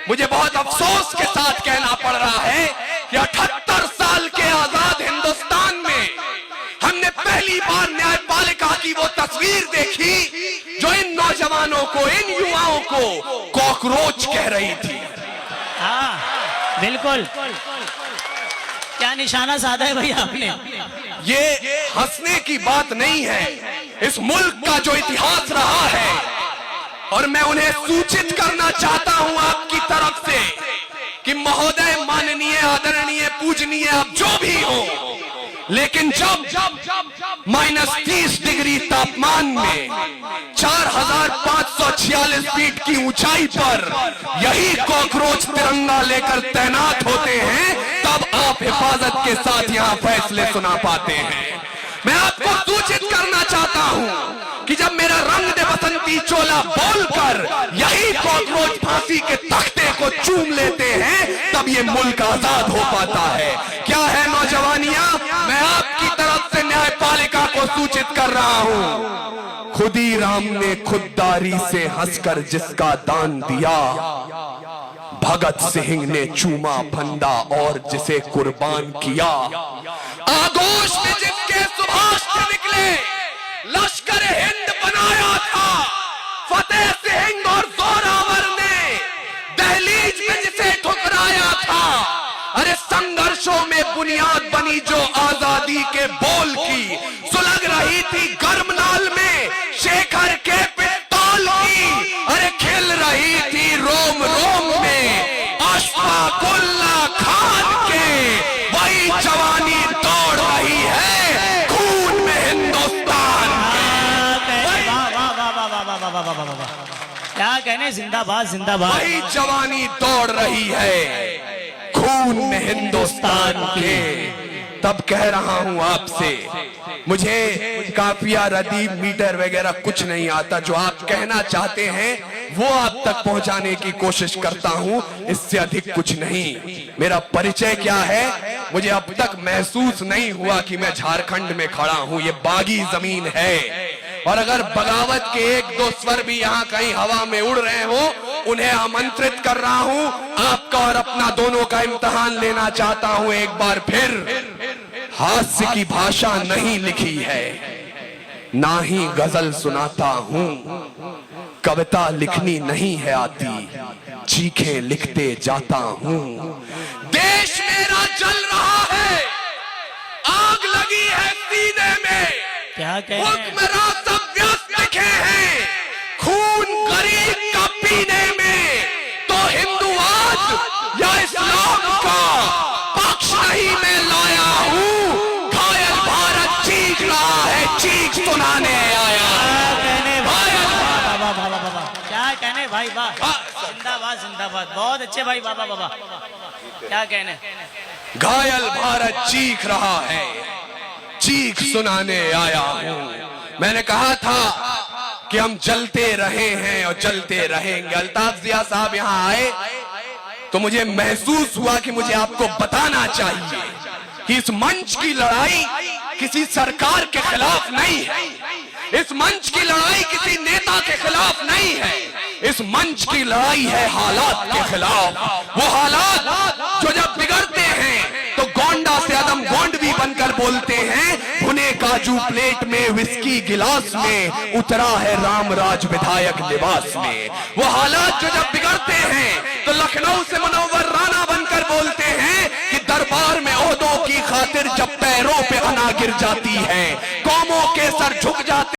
मुझे बहुत अफसोस के साथ कहना पड़ रहा है कि 78 साल के आजाद हिंदुस्तान में हमने पहली बार न्यायपालिका की वो तस्वीर देखी जो इन नौजवानों को, इन युवाओं को कॉकरोच कह रही थी। हाँ बिल्कुल, क्या निशाना साधा है भाई आपने। ये हंसने की बात नहीं है, इस मुल्क का जो इतिहास रहा है, और मैं उन्हें सूचित करना चाहता हूं आपकी तरफ से कि महोदय, माननीय, आदरणीय, पूजनीय, आप जो भी हो, लेकिन जब -30 डिग्री तापमान में 4546 फीट की ऊंचाई पर यही कॉकरोच तिरंगा लेकर तैनात होते हैं, तब आप हिफाजत के साथ यहां फैसले सुना पाते हैं। मैं आपको सूचित करना चाहता हूं कि जब मेरा रंग दे बसंती चोला बोलकर यही कॉकरोच फांसी के तख्ते को चूम लेते हैं, तब ये मुल्क आजाद हो पाता है। क्या है नौजवानियां, मैं आपकी तरफ से न्यायपालिका को सूचित कर रहा हूं, खुदी राम ने खुददारी से हंसकर जिसका दान दिया, भगत सिंह ने चूमा फंदा और जिसे कुर्बान किया, आगोश में जिसके सुभाष निकले लश्कर हिंद बनाया था, फतेह सिंह और जोरावर ने दहलीज में जिसे ठुकराया था, अरे संघर्षों में बुनियाद बनी जो आजादी के बोल की, सुलग रही थी गर्मनाल में शेखर के पिस्तौल की, अरे खिल रही थी रोम रोम में अशफाकुल्ला खान के, वही जवानी दौड़ रही है खून में हिंदुस्तान के। क्या कहने, जिंदाबाद जिंदाबाद। वही जवानी दौड़ रही है खून में हिंदुस्तान के। तब कह रहा हूं आपसे, मुझे काफिया, रदीफ, मीटर वगैरह कुछ नहीं आता, जो आप कहना चाहते हैं वो आप तक पहुंचाने की कोशिश करता हूं, इससे अधिक कुछ नहीं। मेरा परिचय क्या है, मुझे अब तक महसूस नहीं हुआ कि मैं झारखंड में खड़ा हूं, ये बागी जमीन है, और अगर बगावत के एक दो स्वर भी यहाँ कहीं हवा में उड़ रहे हो, उन्हें आमंत्रित कर रहा हूं, आपका और अपना दोनों का इम्तिहान लेना चाहता हूं एक बार फिर। हास्य की भाषा नहीं लिखी है, ना ही गजल सुनाता हूं, कविता लिखनी नहीं है आती, चीखे लिखते जाता हूं। देश मेरा जल रहा है, आग लगी है सीने में, क्या कहने, हुक्मरान सब व्यस्त लिखे हैं खून गरीब का पीने में, तो हिंदुवाद या इस्लाम का पक्ष नहीं मैं लाया हूं, घायल भारत चीख रहा है, चीख सुनाने आया। क्या कहने भाई, वाह, जिंदाबाद जिंदाबाद, बहुत अच्छे भाई, बाबा बाबा, क्या कहने। घायल भारत चीख रहा है, चीख सुनाने आया हूं। मैंने कहा था कि हम जलते रहे हैं और जलते रहेंगे। अल्ताफ जिया साहब यहां आए तो मुझे महसूस हुआ कि मुझे आपको बताना चाहिए कि इस मंच की लड़ाई किसी सरकार के खिलाफ नहीं है, इस मंच की लड़ाई किसी नेता के खिलाफ नहीं है, इस मंच की लड़ाई है हालात के खिलाफ। वो हालात जो जब बिगड़ते हैं तो गोंडा से आदम गोंड भी बनकर बोलते हैं, भुने काजू प्लेट में, विस्की गिलास में, उतरा है रामराज विधायक लिबास में। वो हालात जो जब बिगड़ते हैं तो लखनऊ से मुनव्वर राणा बनकर बोलते हैं कि दरबार में ओहदों की खातिर जब पैरों पे अना गिर जाती है, कौमों के सर झुक जाते